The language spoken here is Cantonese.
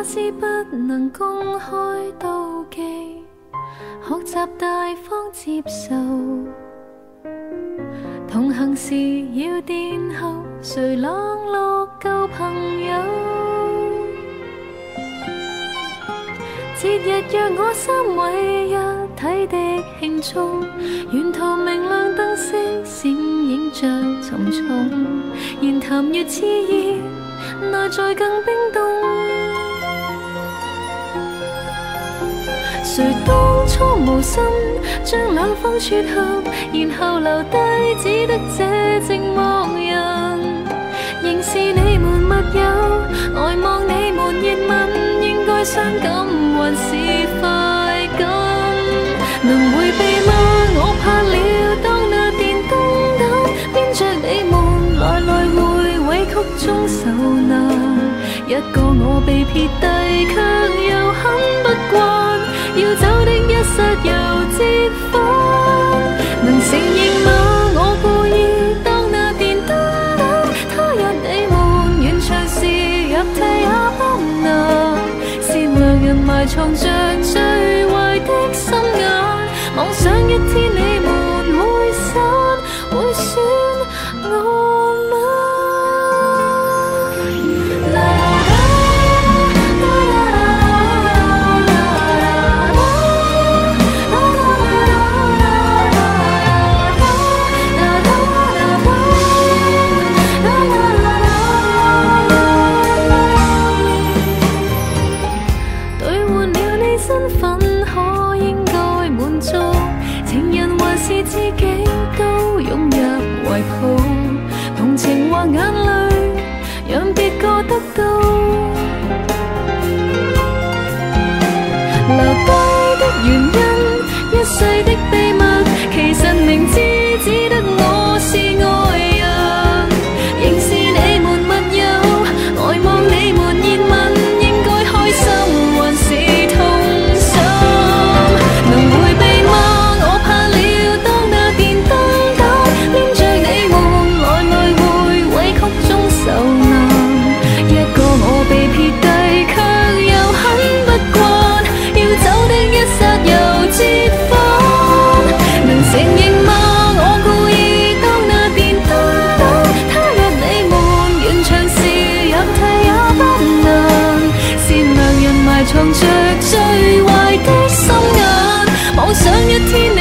假使不能公開妒忌，學習大方接受，同行時要殿後，誰冷落舊朋友？節日若我心為一體的慶祝，沿途明亮燈飾閃映着沉重，言談越熾熱，內在更冰凍。誰當初無心將兩方撮合，然後留低只得這寂寞人。仍是你們密友，呆望你們熱吻，應該傷感還是快感？能迴避嗎？我怕了，當那電燈膽編着你們來來回委曲中受難。一個我被撇低，卻又很不慣，要走的一剎又折返。能承認嗎？我故意當那電燈膽，他日你們完場時入替也不難。善良人埋藏着最壞的心眼，妄想一天你們會散，會選我嗎？同情或眼淚，讓別個得到。留低的原因，一世的秘密，其實明知只得我是愛人。仍是你們密友，呆望你們熱吻，應該開心還是痛心？能迴避嗎？我怕了，當那電燈膽編着你們來來回委曲中受難。一個我被撇低，卻又很不慣，要走的一剎又折返。能承認嗎？我故意當那電燈膽，他日你們完場時入替也不難。善良人埋藏着最壞的心眼，妄想一天